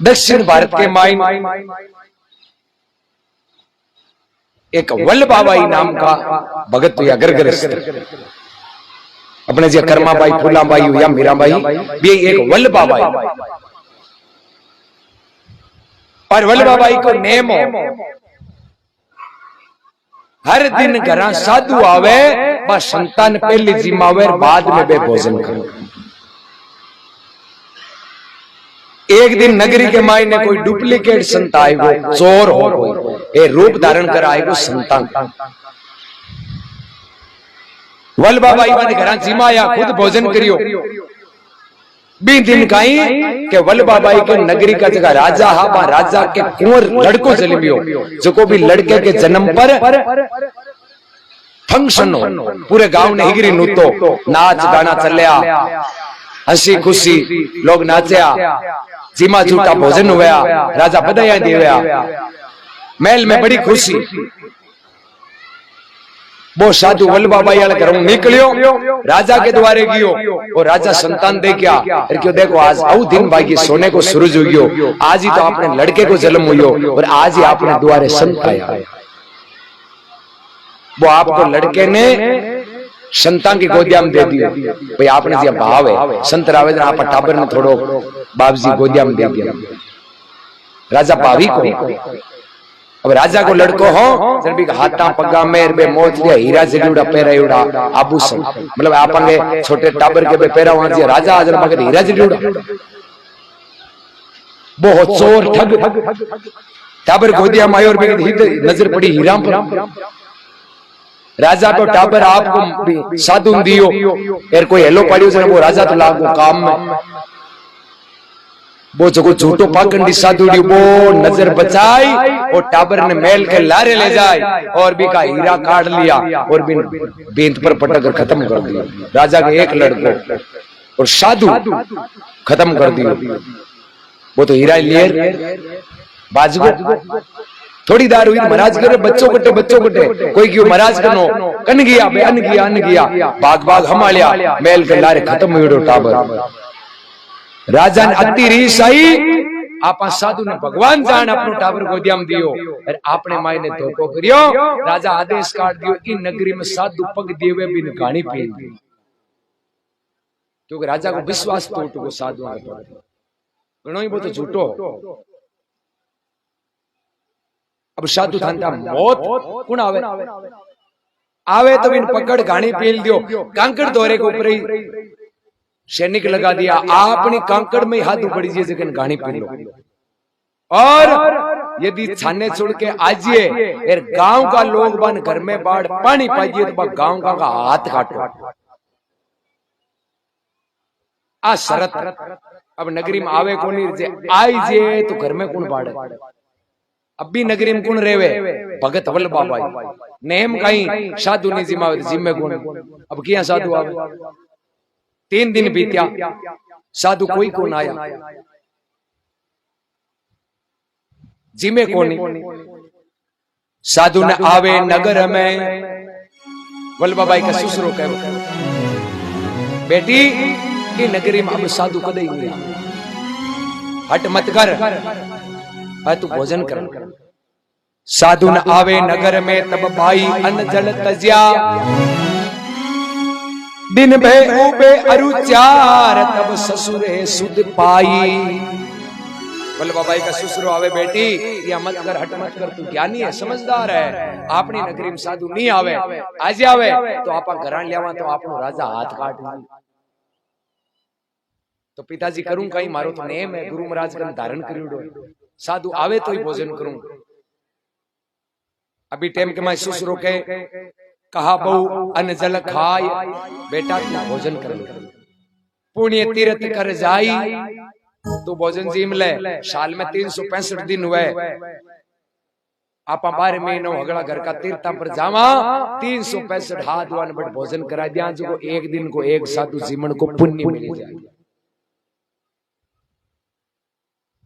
दक्षिण भारत के माइन एक वल्लभाबाई नाम का भगत हुआ गर्गरस्त। अपने जो कर्माबाई फूलाबाई या मीराबाई भी एक वल्लभाबाई। और वल्लभाबाई को नेम हो हर दिन घर साधु आवे बा संतान पहली जिमावे बाद में बे भोजन करे। एक दिन नगरी के मायने कोई डुप्लीकेट संत आएगो, चोर हो कोई ए रूप धारण कर आएगो संतान। वल्लभाबाई वाले घर जिमाया खुद भोजन करियो। बी दिन काई के वल्लभाबाई के नगरी का जगह राजा हा बा राजा के कुंवर लड़को जन्मियो जो को भी लड़के के जन्म पर फंक्शन हो पूरे गांव ने हिगरी नूतो नाच गाना चलिया हंसी खुशी लोग नाचया जिमा झूठा भोजन हुआ राजा बधाई दिया महल में बड़ी खुशी। वो साधु वल्लभाबाई वाले घर निकलियो राजा के द्वारे गियो और राजा संतान दे क्या क्यों देखो आज आउ दिन भाई सोने को सूरज उगियो आज ही तो आपने लड़के को जन्म हुई और आज ही आपने द्वारे संत आया। वो आपको लड़के ने संतान की गोदिया में दे दिया भाई आपने दिया भाव है संत रावेंद्र आप टाबर ने थोड़ो बाबजी गोदिया में दे दिया राजा भावी को। अब राजा को लड़को हो जब भी हाथा पगा मेर बे मोतिया हीरा जड़ूड़ा पहरायूड़ा आभूषण मतलब आपने छोटे टाबर के बे पहरा वहां से राजा हाजर मगर हीरा जड़ूड़ा बहुत चोर ठग टाबर गोदिया मायोर में नजर पड़ी हीरा पर। राजा को टाबर आपको साधु दियो एर कोई हेलो पड़ियो से वो राजा तो लागो काम में वो जो झूठो पाखंडी साधु वो नजर बचाई और टाबर ने मेल के लारे ले जाए और भी का हीरा काट लिया और भी बेंत पर पटक कर खत्म कर दिया राजा के एक लड़को और साधु खत्म कर दिया। वो तो हीरा लिए बाजगो थोड़ी दार हुई महाराज करे बच्चों कटे कोई क्यों महाराज कनो कन गया भाग भाग हमालिया मेल के लारे खत्म हुई टाबर। राजा ने अति रीस आई आप साधु ने भगवान जान अपनो टाबर गोदिया में दियो और आपने माई ने धोखो करियो। राजा आदेश काट दियो इन नगरी में साधु पग दिए हुए बिन गाणी पी क्योंकि राजा को विश्वास टूट गो साधु घणो ही वो तो झूठो। अब साधु थांता मौत कौन आवे तो इन पकड़ गाणी पील दियो कांकड़ दौरे के ऊपर ही सैनिक लगा दिया आपने कांकड़ में हाथ पड़ी जगह गाणी पी लो और यदि छाने छोड़ के आजिए गांव का लोग बन घर में बाढ़ पानी पाइए तो गांव का हाथ काटो आ शरत। अब नगरी में आवे कौन आई जे तो घर में कौन बाढ़ अब भी नगरी में कौन रेवे भगत वल्लभाबाई नेम कहीं साधु ने जिम्मे कौन अब किया साधु आवे 3 दिन बीत्या साधु कोई कौन आया जिमे कोनी साधु ने आवे नगर में वल्लभाबाई का ससुरो कहो बेटी की नगरी में अब साधु कदे नहीं हट मत कर तू भोजन कर। साधु ने आवे नगर में तब बाई अन्न जल तज्या दिन भे उबे अरुचार तब ससुरे सुध पाई। वल्लभाबाई का ससुर आवे बेटी या मत कर हट मत कर तू ज्ञानी है समझदार है अपनी नगरी में साधु नहीं आवे आज आवे तो आपा घरान लेवा तो आपनो राजा हाथ काट ली तो पिताजी करूं कहीं मारो तो नेम है गुरु महाराज का धारण करियो साधु आवे तो ही भोजन करूं। अभी टाइम के मैं ससुरो के कहा बहु अन्न जल खाय बेटा तू भोजन कर पुण्य तीर्थ कर जाई तू भोजन जीम ले साल में 365 दिन हुए आप 12 महीनों अगला घर का तीर्थ पर जावा 365 हाथ वन बट भोजन करा दिया जो एक दिन को एक साधु जीवन को पुण्य मिल जाए।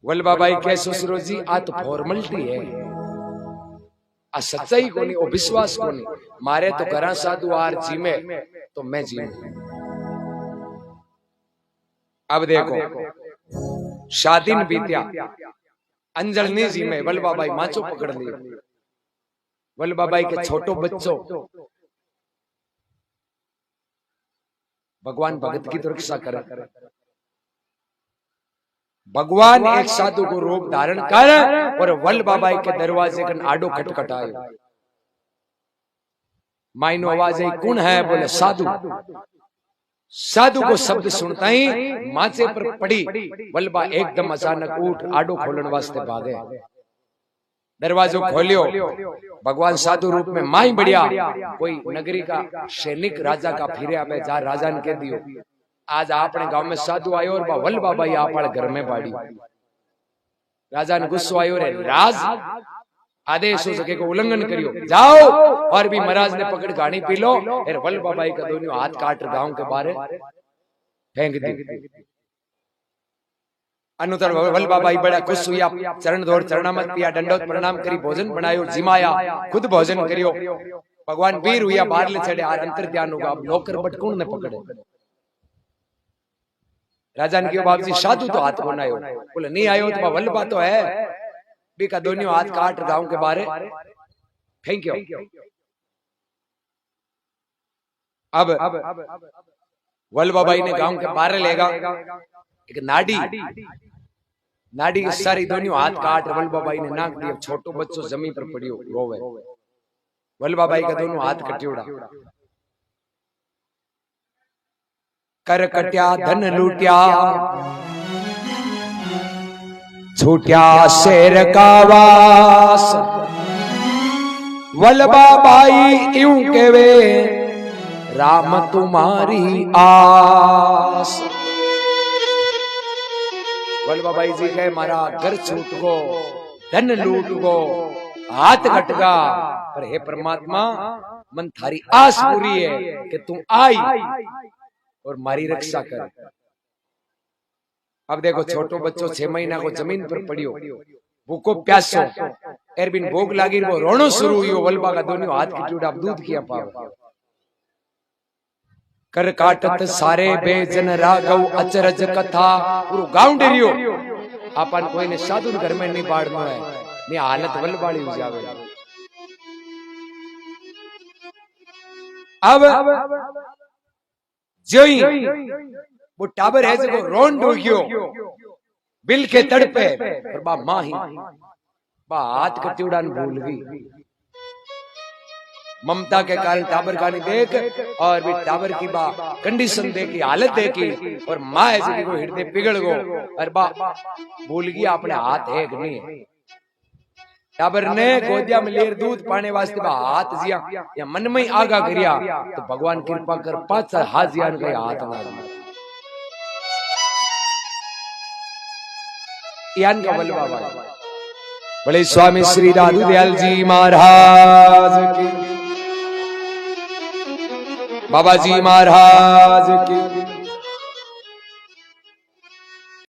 वल्लभाबाई के ससुरो जी आ तो फॉर्मेलिटी है आ सच्चाई को नहीं और विश्वास को नहीं मारे तो करा साधु आर जीमे तो मैं जीऊं। अब देखो शादीन बीत्या अंजलनी जी में वल्लभाबाई माचो पकड़ लियो। वल्लभाबाई के छोटो बच्चो भगवान भगत की तो रक्षा करे। भगवान एक साधु को रूप धारण कर और वल्लभाबाई के दरवाजे का आडो खटखटायो। माइनो आवाज आई, कौन है? बोले साधु। साधु को शब्द सुनता ही माचे पर पड़ी वल्लभा एकदम अचानक उठ आडो खोलने वास्ते भागे। दरवाजो खोलियो, भगवान साधु रूप में माई बढ़िया कोई नगरी का सैनिक राजा का फिरे आवे जा राजा ने कह दियो आज आपने गांव में साधु आयो और वल्लभाबाई आप घर में बाड़ी। राजा ने गुस्सो आयो रे राज आदेश हो सके को उल्लंघन करियो, जाओ और भी महाराज ने पकड़ गाड़ी पी लो और वल्लभाबाई का दोनों हाथ काट गांव के बाहर फेंक दी। अनुतर वल्लभाबाई बड़ा खुश हुआ, चरण धोर चरणामत पिया, दंडोत प्रणाम करी, भोजन बनायो, जिमाया, खुद भोजन करियो। भगवान वीर हुआ, बाहर ले चढ़े आर अंतर ध्यान होगा। अब नौकर बटकून ने पकड़े। राजा ने कहा बाबू जी साधु तो हाथ कौन आयो? बोले नहीं आयो तो वल्लभा तो है भी का दोनों हाथ काट गांव के बारे फेंक्यो। अब वल्लभाबाई ने गांव के बारे लेगा एक नाड़ी की सारी दोनों हाथ काट वल्लभाबाई ने नाक दिया। छोटो बच्चों जमीन पर पड़ियो रोवे। वल्लभाबाई का दोनों हाथ कटियोड़ा। कर कट्या धन लूट्या छूट्या शेर का वास। वल्लभाबाई यूं कहवे राम तुम्हारी आस। वल्लभाबाई जी कहे मारा घर छूट गो, धन लूट गो, हाथ कट गा, पर हे परमात्मा मन थारी आस पूरी है कि तू आई और मारी रक्षा कर। अब देखो छोटो बच्चो 6 महीना को जमीन पर पड़ियो, भूखो प्यासो, एरबिन भोग लागी वो रोनो शुरू हुई। वल्लभा का दोनों हाथ की टूटा दूध किया पाव। कर काटत सारे बेजन राघव अचरज कथा। पूरा गांव डरियो अपन कोई ने साधु घर में नहीं बाड़नो है, नहीं हालत वल्लभाड़ी हो जावे। अब जोई वो टाबर है जो रोन डूगियो बिल के तड़पे और बा माही बा हाथ कटी उड़ान भूल गई। ममता के कारण टाबर का नहीं देख और भी टाबर की बा कंडीशन देखी, हालत देखी और माँ ऐसे को हृदय पिघल गो और बा भूल गया अपने हाथ है कि नहीं। टाबर ने गोदिया में लेर दूध पाने वास्ते बा हाथ जिया या मन में आगा करिया तो भगवान कृपा कर 5 हाथ जिया के हाथ मार यान का वल्लभाबाई। बड़े स्वामी श्री दादू दयाल जी महाराज की, बाबा जी महाराज की।